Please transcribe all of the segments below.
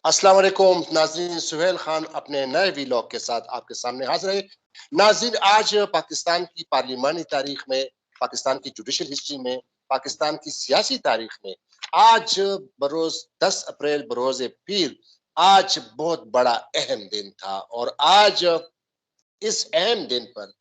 अस्सलाम वालेकुम नाज़रीन, सुहेल खान अपने नए वीलॉग के साथ आपके सामने हाजिर है। नाज़रीन, आज पाकिस्तान की पार्लिमानी तारीख में, पाकिस्तान की जुडिशल हिस्ट्री में, पाकिस्तान की सियासी तारीख में आज बरोज 10 अप्रैल बरोज पीर आज बहुत बड़ा अहम दिन था। और आज इस अहम दिन पर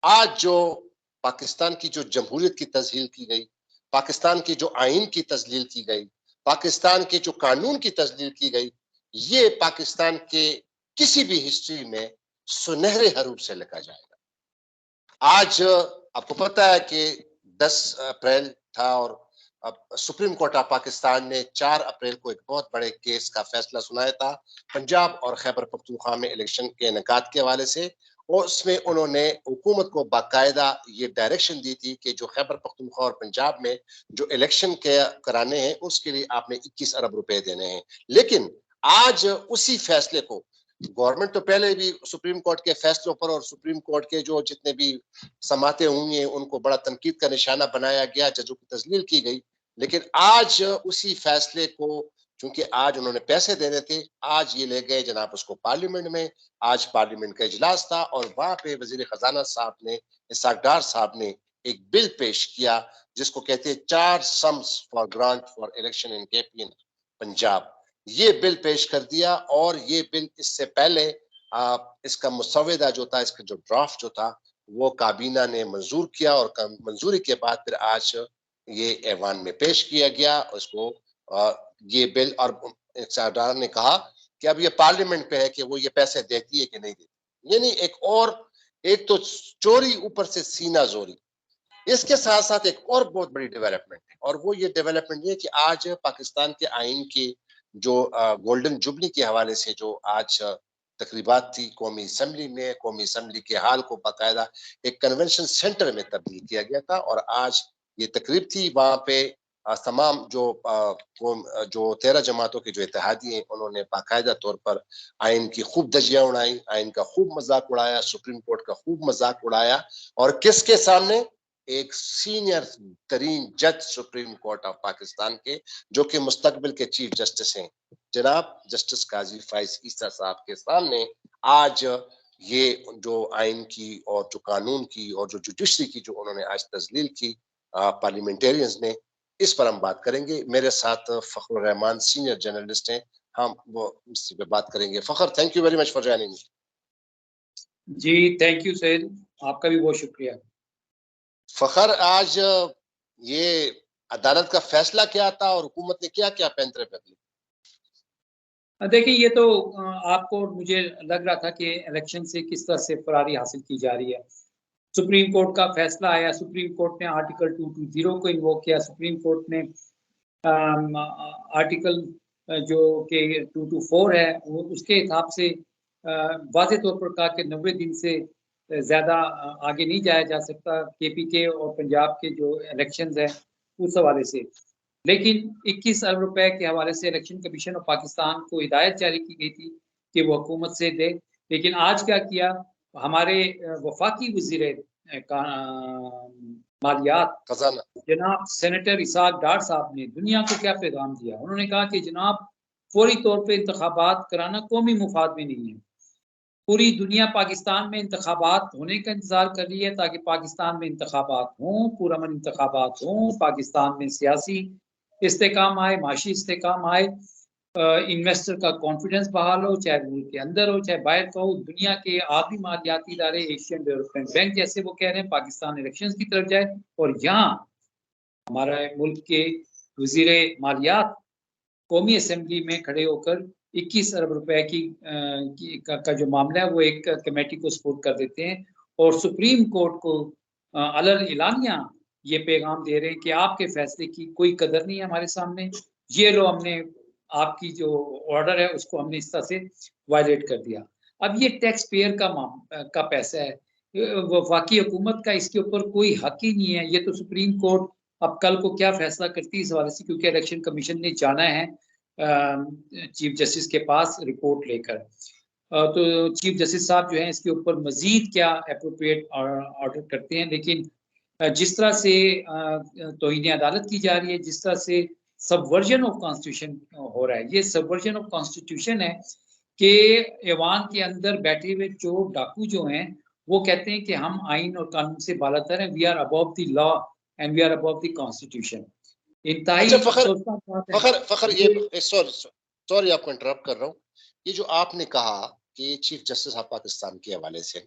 आज जो पाकिस्तान की जो जमहूरियत की तस्हील की गई, पाकिस्तान की जो आइन की तस्लील की गई, पाकिस्तान के जो कानून की तस्लील की गई, ये पाकिस्तान के किसी भी हिस्ट्री में सुनहरे हरूफ से लिखा जाएगा। आज आपको पता है कि 10 अप्रैल था और अब सुप्रीम कोर्ट ऑफ पाकिस्तान ने 4 अप्रैल को एक बहुत बड़े केस का फैसला सुनाया था पंजाब और खैबर पख्तूनख्वा में इलेक्शन के इनेकाद के हवाले से। और उसमें उन्होंने हुकूमत को बाकायदा ये डायरेक्शन दी थी कि जो खैबर पख्तूनख्वा और पंजाब में जो इलेक्शन के कराने हैं उसके लिए आपने 21 अरब रुपए देने हैं। लेकिन आज उसी फैसले को गवर्नमेंट तो पहले भी सुप्रीम कोर्ट के फैसलों पर और सुप्रीम कोर्ट के जो जितने भी समातें हुई हैं उनको बड़ा तनकीद का निशाना बनाया गया, जजों की तस्लील की गई। लेकिन आज उसी फैसले को, क्योंकि आज उन्होंने पैसे देने थे, आज ये ले गए जनाब उसको पार्लियामेंट में। आज पार्लियामेंट का इजलास था और वहां पे वजीर खजाना साहब ने, इसहाक डार साहब ने एक बिल पेश किया जिसको कहते हैं 4 sums for grant for election in KP in Punjab. ये बिल पेश कर दिया और ये बिल इससे पहले इसका मुसवदा जो था, इसका जो ड्राफ्ट जो था वो काबीना ने मंजूर किया और मंजूरी के बाद फिर आज ये ऐवान में पेश किया गया उसको। ये बिल और सरदार ने कहा कि अब ये पार्लियामेंट पे है कि वो ये पैसे देती है कि नहीं देती। यानी एक तो चोरी ऊपर से सीना जोरी। इसके साथ साथ एक और बहुत बड़ी डेवलपमेंट है और वो ये डेवलपमेंट ये कि आज पाकिस्तान के आइन की जो गोल्डन जुबली के हवाले से जो आज तकरीबात थी कौमी असम्बली में, कौमी असम्बली के हाल को बाकायदा एक कन्वेंशन सेंटर में तब्दील किया गया था और आज ये तकरीब थी। वहां पे तमाम जो 13 जमातों के जो इत्तेहादी हैं उन्होंने बाकायदा तौर पर आइन की खूब धज्जियां उड़ाई, आइन का खूब मजाक उड़ाया, सुप्रीम कोर्ट का खूब मजाक उड़ाया। और किसके सामने? एक सीनियर तरीन जज सुप्रीम कोर्ट ऑफ पाकिस्तान के, जो कि मुस्तकबिल के चीफ जस्टिस हैं, जनाब जस्टिस काजी फाइज ईसा साहब के सामने आज ये जो आइन की और जो कानून की और जो जुडिशरी की जो उन्होंने आज तजलील की पार्लियामेंटेरियंस ने, इस पर हम बात करेंगे। मेरे साथ फखरुर रहमान सीनियर जर्नलिस्ट हैं, हम वो इस पे बात करेंगे। Fakhar, thank you very much for joining me. जी थैंक यू सैयद, आपका भी बहुत शुक्रिया। फखर, आज ये अदालत का फैसला क्या था और हुकूमत ने क्या क्या पैंतरे बदले? देखिए, ये तो आपको मुझे लग रहा था कि इलेक्शन से किस तरह से फरारी हासिल की जा रही है। सुप्रीम कोर्ट का फैसला आया, सुप्रीम कोर्ट ने आर्टिकल 220 को इन्वोक किया, सुप्रीम कोर्ट ने आर्टिकल जो कि 224 है वो उसके हिसाब से वाज़ेह तौर पर कहा कि 90 दिन से ज़्यादा आगे नहीं जाया जा सकता केपीके और पंजाब के जो इलेक्शंस हैं उस हवाले से। लेकिन 21 अरब रुपए के हवाले से इलेक्शन कमीशन ऑफ पाकिस्तान को हिदायत जारी की गई थी कि वो हुकूमत से दे। लेकिन आज क्या किया हमारे वफाकी वज़ीर मालियात खजाना जनाब सेनेटर इसहाक डार साहब ने दुनिया को क्या पैगाम दिया। उन्होंने कहा कि जनाब फौरी तौर पे इंतखाबात कराना कौमी मुफाद में नहीं है। पूरी दुनिया पाकिस्तान में इंतखाबात होने का इंतजार कर रही है ताकि पाकिस्तान में इंतखाबात हों, पुरअमन इंतखाबात हों, पाकिस्तान में सियासी इस्तेकाम आए, माशी इस्तेकाम आए, इन्वेस्टर का कॉन्फिडेंस बहाल हो, चाहे मुल्क के अंदर हो चाहे बाहर का हो। दुनिया के आखिरी मालियाती इदारे एशियन डेवलपमेंट बैंक जैसे वो कह रहे हैं पाकिस्तान इलेक्शंस की तरफ जाए। और यहाँ हमारा मुल्क के वजीर मालियात कौमी असम्बली में खड़े होकर 21 अरब रुपए का जो मामला है वो एक कमेटी को सपोर्ट कर देते हैं और सुप्रीम कोर्ट को अलग एलानिया ये पैगाम दे रहे हैं कि आपके फैसले की कोई कदर नहीं है हमारे सामने। ये लो, हमने आपकी जो ऑर्डर है उसको हमने इस तरह से वायलेट कर दिया। अब ये टैक्स पेयर का पैसा है, वफाकी हुकूमत का इसके ऊपर कोई हक ही नहीं है। ये तो सुप्रीम कोर्ट अब कल को क्या फैसला करती है इस हवाले से, क्योंकि इलेक्शन कमीशन ने जाना है चीफ जस्टिस के पास रिपोर्ट लेकर। तो चीफ जस्टिस साहब जो हैं इसके ऊपर मजीद क्या एप्रोप्रिएट ऑर्डर करते हैं। लेकिन जिस तरह से तौहीन अदालत की जा रही है, जिस तरह से सबवर्जन ऑफ कॉन्स्टिट्यूशन हो रहा है। ये सबवर्जन ऑफ कॉन्स्टिट्यूशन है कि ऐवान के अंदर बैठे हुए चोर डाकू जो हैं वो कहते हैं कि हम आइन और कानून से बालातर हैं, we are above the law and we are above the constitution. इंतहाई अच्छा फखर, अफसोसनाक बात है। फखर फखर ये सॉरी सॉरी आपको इंटरप्ट कर रहा हूँ। ये जो आपने कहा कि चीफ जस्टिस ऑफ पाकिस्तान के हवाले से,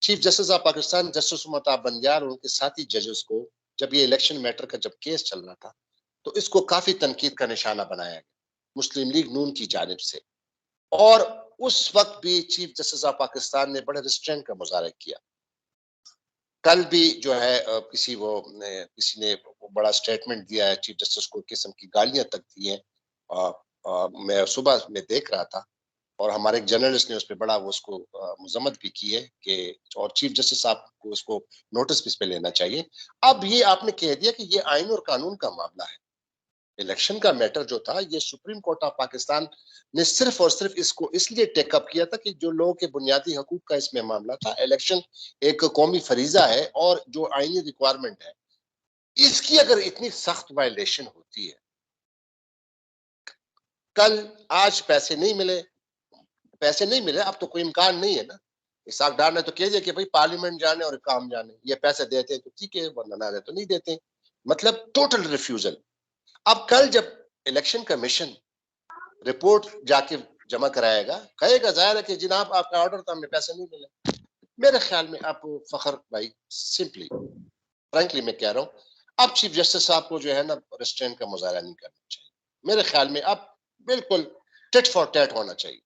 chief justice of Pakistan justice उमताब बंदियार और उनके साथी जजेस को जब ये इलेक्शन मैटर का जब केस चल रहा था तो इसको काफी तनकीद का निशाना बनाया गया मुस्लिम लीग नून की जानिब से, और उस वक्त भी चीफ जस्टिस ऑफ पाकिस्तान ने बड़े रिस्ट्रेंट का मुजाहरा किया। कल भी जो है किसी ने बड़ा स्टेटमेंट दिया है चीफ जस्टिस को, किस्म की गालियां तक दी हैं। मैं सुबह में देख रहा था और हमारे एक जर्नलिस्ट ने उस पर बड़ा वो उसको मजम्मत भी की है कि और चीफ जस्टिस साहब को उसको नोटिस भी इस पे लेना चाहिए। अब ये आपने कह दिया कि ये आइन और कानून का मामला है, इलेक्शन का मैटर जो था ये सुप्रीम कोर्ट ऑफ पाकिस्तान ने सिर्फ और सिर्फ इसको इसलिए टेकअप किया था कि जो लोगों के बुनियादी हकूक का इसमें मामला था, इलेक्शन एक कौमी फरीजा है और जो आईनी रिक्वायरमेंट है, इसकी अगर इतनी सख्त वायलेशन होती है, कल आज पैसे नहीं मिले, अब तो कोई इम्कान नहीं है ना। इसाक डार ने तो कह दिया कि भाई पार्लियामेंट जाने और काम जाने, ये पैसे देते हैं तो ठीक है वरना ना दे तो नहीं देते, मतलब टोटल रिफ्यूजल। अब कल जब इलेक्शन कमीशन रिपोर्ट जाके जमा कराएगा, कहेगा जाहिर है कि जनाब आपका ऑर्डर था, हमें पैसे नहीं मिले। मेरे ख्याल में आप फखर भाई सिंपली फ्रैंकली मैं कह रहा हूँ, अब चीफ जस्टिस साहब को जो है ना रेस्ट्रेंट का मुजाहरा नहीं करना चाहिए। मेरे ख्याल में अब बिल्कुल टिट फॉर टैट होना चाहिए।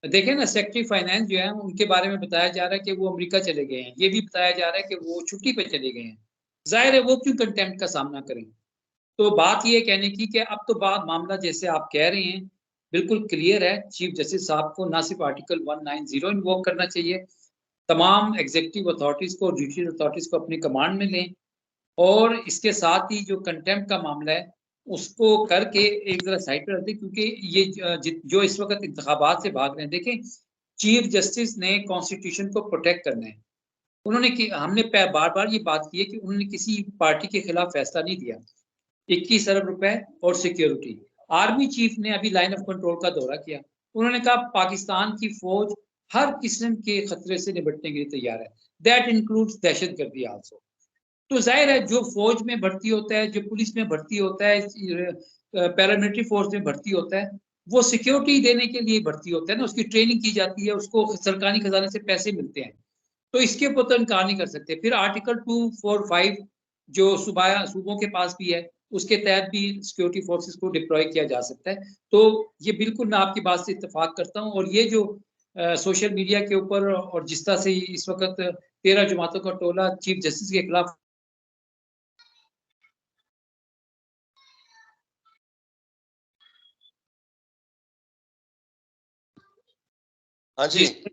देखें ना, सेक्रेटरी फाइनेंस जो है उनके बारे में बताया जा रहा है कि वो अमेरिका चले गए हैं, ये भी बताया जा रहा है कि वो छुट्टी पे चले गए हैं। जाहिर है वो क्यों कंटेम्प्ट का सामना करें। तो बात ये कहने की कि अब तो बात मामला जैसे आप कह रहे हैं बिल्कुल क्लियर है। चीफ जस्टिस साहब को ना सिर्फ आर्टिकल 190 इन्वोक करना चाहिए, तमाम एग्जीक्यूटिव अथॉरिटीज को, जुडिशियल अथॉरिटीज को अपनी कमांड में लें, और इसके साथ ही जो कंटेम्प्ट का मामला है उसको करके एक जरा साइड पर रख दें, क्योंकि ये जो इस वक्त इंतखाबात से भाग रहे हैं। देखें, चीफ जस्टिस ने कॉन्स्टिट्यूशन को प्रोटेक्ट करना है। उन्होंने हमने बार बार ये बात की है कि उन्होंने किसी पार्टी के खिलाफ फैसला नहीं दिया। 21 अरब रुपए और सिक्योरिटी। आर्मी चीफ ने अभी लाइन ऑफ कंट्रोल का दौरा किया, उन्होंने कहा पाकिस्तान की फौज हर किस्म के खतरे से निपटने के लिए तैयार है, दैट इंक्लूड्स दहशतगर्दी आल्सो। तो जाहिर है जो फौज में भर्ती होता है, जो पुलिस में भर्ती होता है, पैरामिलिट्री फोर्स में भर्ती होता है, वो सिक्योरिटी देने के लिए भर्ती होता है ना, उसकी ट्रेनिंग की जाती है, उसको सरकारी खजाने से पैसे मिलते हैं। तो इसके ऊपर तो इनकार नहीं कर सकते। फिर आर्टिकल 245 जो सूबों के पास भी है, उसके तहत भी सिक्योरिटी फोर्सेस को डिप्लॉय किया जा सकता है। तो ये बिल्कुल मैं आपकी बात से इत्तेफाक करता हूँ। और ये जो सोशल मीडिया के ऊपर और जिस तरह से इस वक्त 13 जमातों का टोला चीफ जस्टिस के खिलाफ हाँ जी, थी,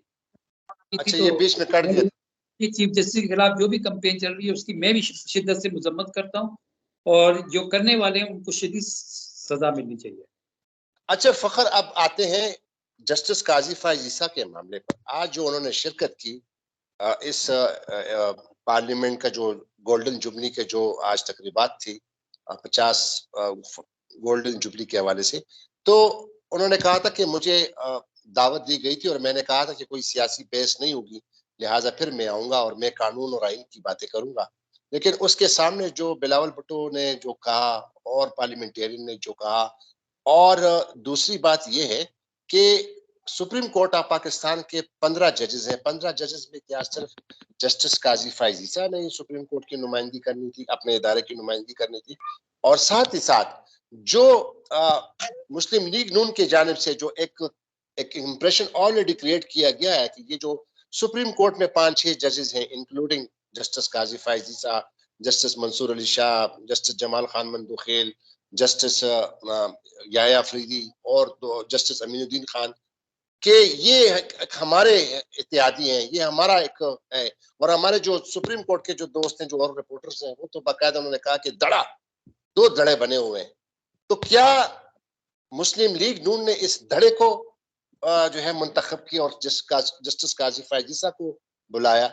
अच्छा तो ये बीच में कट गया। चीफ जस्टिस के खिलाफ जो भी कंपेन चल रही है उसकी मैं भी शिद्दत से मजम्मत करता हूँ, और जो करने वाले हैं उनको शदीद सजा मिलनी चाहिए। अच्छा फखर, अब आते हैं जस्टिस काजी फायज ईसा के मामले पर। आज जो उन्होंने शिरकत की इस पार्लियामेंट का जो गोल्डन जुबली के जो आज तकरीबात थी 50 गोल्डन जुबली के हवाले से, तो उन्होंने कहा था कि मुझे दावत दी गई थी और मैंने कहा था कि कोई सियासी बहस नहीं होगी, लिहाजा फिर मैं आऊंगा और मैं कानून और आइन की बातें करूंगा। लेकिन उसके सामने जो बिलावल भुट्टो ने जो कहा और पार्लियामेंटेरियन ने जो कहा, और दूसरी बात यह है कि सुप्रीम कोर्ट ऑफ पाकिस्तान के 15 जजेस हैं। 15 जजेस में क्या सिर्फ जस्टिस काजी फायज ईसा ने सुप्रीम कोर्ट की नुमाइंदगी करनी थी, अपने इदारे की नुमाइंदगी करनी थी, और साथ ही साथ जो मुस्लिम लीग नून की जानिब से जो एक इम्प्रेशन ऑलरेडी क्रिएट किया गया है कि ये जो सुप्रीम कोर्ट में 5-6 जजेस हैं, including justice Qazi Faez Isa, justice Mansoor Ali Shah, justice Jamal Khan Mandokhail, justice Yahya Afridi और जस्टिस अमीनुद्दीन खान, कि ये हमारे इत्यादि हैं, ये हमारा एक है। और हमारे जो सुप्रीम कोर्ट के जो दोस्त हैं, जो और रिपोर्टर्स हैं, वो तो बाकायदा उन्होंने कहा कि दो धड़े बने हुए हैं। तो क्या मुस्लिम लीग नून ने इस धड़े को जो है मुंतखब किया और जस्टिस काजी फायज ईसा को बुलाया,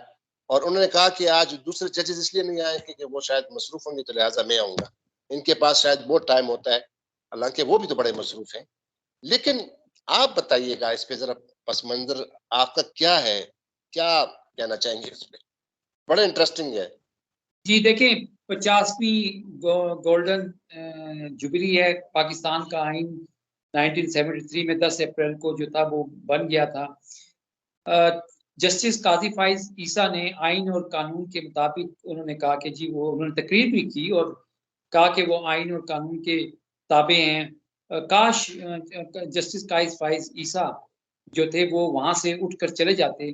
और उन्होंने कहा कि आज दूसरे जजेस इसलिए नहीं आए कि वो शायद मसरूफ होंगे, तो लिहाजा मैं आऊंगा। इनके पास शायद बहुत टाइम होता है, हालांकि वो भी तो बड़े मसरूफ हैं। लेकिन आप बताइएगा इस पे जरा, पस मंजर आपका क्या है, क्या कहना चाहेंगे इस पे? बड़ा इंटरेस्टिंग है। जी देखें, 50वीं गोल्डन जुबली है। पाकिस्तान का आइन 1973 में 10 अप्रैल को जो था वो बन गया था। जस्टिस काजी फाइज ईसा ने आइन और कानून के मुताबिक उन्होंने कहा कि जी वो उन्होंने तकरीर भी की और कहा कि वो आइन और कानून के ताबे हैं। काश जस्टिस काजी फाइज ईसा जो थे वो वहां से उठकर चले जाते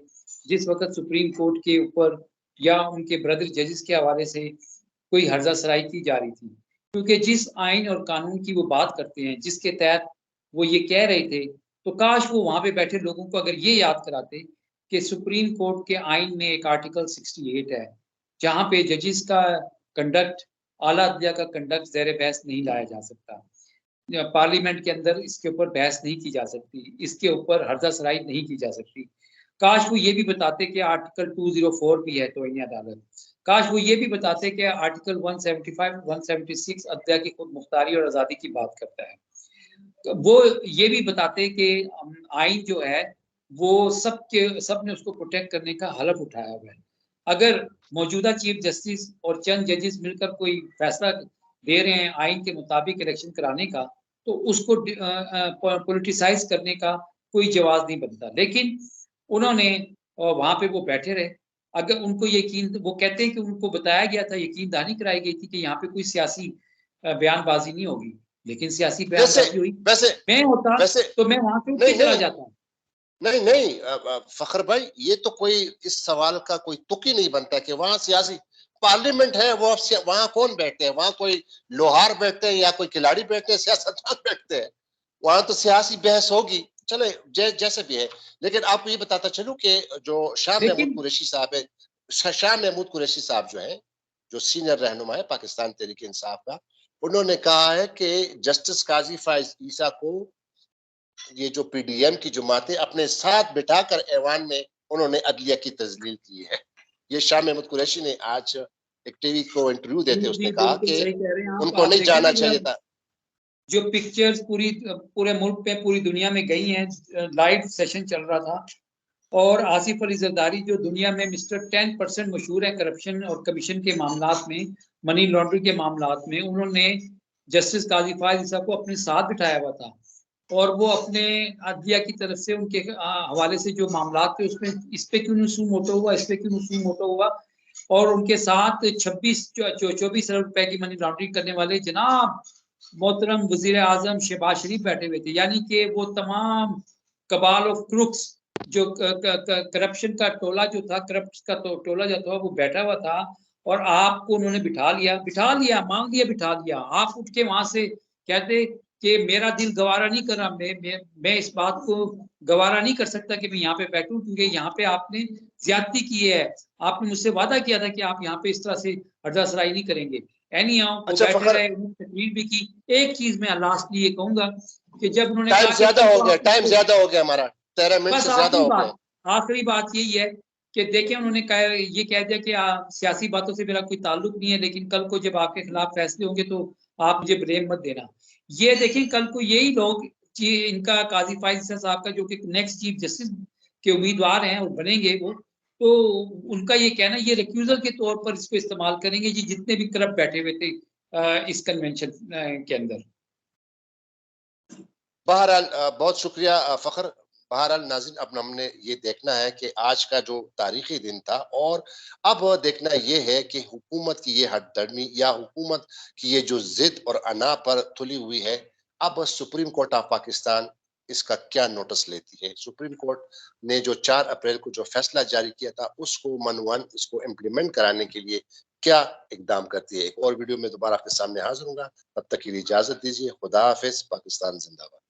जिस वक्त सुप्रीम कोर्ट के ऊपर या उनके ब्रदर जजेस के हवाले से कोई हर्जा सराई की जा रही थी, क्योंकि जिस आइन और कानून की वो बात करते हैं, जिसके तहत वो ये कह रहे थे, तो काश वो वहां पे बैठे लोगों को अगर ये याद कराते कि सुप्रीम कोर्ट के आइन में एक आर्टिकल 68 है जहां पे जजेस का कंडक्ट, आला अदलिया का कंडक्ट ज़ेर बहस नहीं लाया जा सकता। पार्लियामेंट के अंदर इसके ऊपर बहस नहीं की जा सकती, इसके ऊपर हर्जा सराई नहीं की जा सकती। काश वो ये भी बताते कि आर्टिकल 204 भी है तोहीन अदालत। काश वो ये भी बताते कि आर्टिकल 175, 176 अदलिया की खुद मुख्तारी और आज़ादी की बात करता है। तो वो ये भी बताते कि आइन जो है वो सब ने उसको प्रोटेक्ट करने का हलफ उठाया हुआ है। अगर मौजूदा चीफ जस्टिस और चंद जजेस मिलकर कोई फैसला दे रहे हैं आइन के मुताबिक इलेक्शन कराने का, तो उसको पॉलिटिसाइज करने का कोई जवाब नहीं बनता। लेकिन उन्होंने वहां पे वो बैठे रहे। अगर उनको यकीन, वो कहते हैं कि उनको बताया गया था, यकीन दहानी कराई गई थी कि यहाँ पे कोई सियासी बयानबाजी नहीं होगी, लेकिन सियासी वैसे बयानबाजी हुई। वैसे मैं होता वैसे तो मैं वहां से उठ नहीं के चला नहीं जाता। नहीं नहीं फखर भाई, ये तो कोई इस सवाल का कोई तुक ही नहीं बनता कि वहां सियासी पार्लियामेंट है, वो वहां कौन बैठते हैं? वहां कोई लोहार बैठते हैं या कोई खिलाड़ी बैठते हैं, सियासतदान बैठते हैं? वहां तो सियासी बहस होगी। चले जैसे भी है। लेकिन आपको ये बताता चलूं कि जो शाह महमूद लेकिन कुरैशी साहब है, शाह महमूद कुरैशी साहब जो है, जो सीनियर रहनुमा है पाकिस्तान तहरीक इंसाफ का, उन्होंने कहा है कि जस्टिस काजी फाइज ईसा को ये जो पीडीएम की जमात है अपने साथ बिठाकर ऐवान में उन्होंने अदलिया की तजलील की है। ये शाह महमूद कुरैशी ने आज एक टीवी को इंटरव्यू देते जी उसने कहा बिल्कुल कि सही कह रहे हैं आप। उनको नहीं देखें जाना ना चाहिए जरा था। जो पिक्चर्स पूरे मुल्क पे पूरी दुनिया में गई हैं, लाइव सेशन चल रहा था और आसिफ अली जरदारी जो दुनिया में मिस्टर 10% मशहूर है करप्शन और कमीशन के मामलात में, मनी लॉन्ड्रिंग के मामलात में, उन्होंने जस्टिस काजी फाइज ईसा को अपने साथ बिठाया हुआ था और वो अपने अदलिया की तरफ से उनके हवाले से जो मामलात थे उसमें इस पे क्यों नसूम मोटो हुआ, इस पे क्यों नसूम मोटो हुआ, और उनके साथ 24 अरब रुपए की मनी लॉन्ड्रिंग करने वाले जनाब मोहतरम वजीर आजम शहबाज शरीफ बैठे हुए थे। यानी कि वो तमाम कबाल ऑफ क्रुक्स जो करप्शन का टोला जो था, करप्ट का टोला जो था वो बैठा हुआ था और आपको उन्होंने बिठा लिया, मांग लिया, बिठा लिया। आप उठ के वहां से कहते कि मेरा दिल गवारा नहीं कर रहा, मैं इस बात को गवारा नहीं कर सकता कि मैं यहाँ पे बैठूं, क्योंकि यहाँ पे आपने ज्यादती की है। आपने मुझसे वादा किया था कि आप यहाँ पे इस तरह से हर्जा सराई नहीं करेंगे। एनी हाउ वो अच्छा बैठे फखर, रहे, उन्होंने तकरीर भी की। एक चीज मैं लास्टली ये कहूंगा कि जब उन्होंने टाइम कहा कि ज्यादा कल हो को गया, आप टाइम उसको, ज्यादा हो गया हमारा, 13 मिनट बस से ज्यादा हो गए। आखिरी बात यही है कि देखिए उन्होंने कहा, ये कह दिया कि सियासी बातों से मेरा कोई ताल्लुक नहीं है, लेकिन कल को जब आपके खिलाफ फैसले होंगे तो आप मुझे ब्लेम मत देना। ये देखें कल को यही लोग, इनका काजी फाइज साहब का जो कि नेक्स्ट चीफ जस्टिस के उम्मीदवार हैं और बनेंगे वो, तो उनका ये कहना, ये रिक्यूजल के तौर पर इसको इस्तेमाल करेंगे जी जितने भी करप्ट बैठे हुए थे इस कन्वेंशन के अंदर। बहरहाल बहुत शुक्रिया फखर। बहरहाल नाज़रीन, अब हमने ये देखना है कि आज का जो तारीखी दिन था, और अब देखना ये है कि हुकूमत की ये हटधर्मी या हुकूमत की ये जो जिद और अना पर तुली हुई है, अब सुप्रीम कोर्ट ऑफ पाकिस्तान इसका क्या नोटिस लेती है। सुप्रीम कोर्ट ने जो 4 अप्रैल को जो फैसला जारी किया था उसको मनवन इसको इम्प्लीमेंट कराने के लिए क्या इकदाम करती है। एक और वीडियो में दोबारा आपके सामने हाजिर होगा, तब तक के लिए इजाजत दीजिए। खुदा हाफिज। पाकिस्तान जिंदाबाद।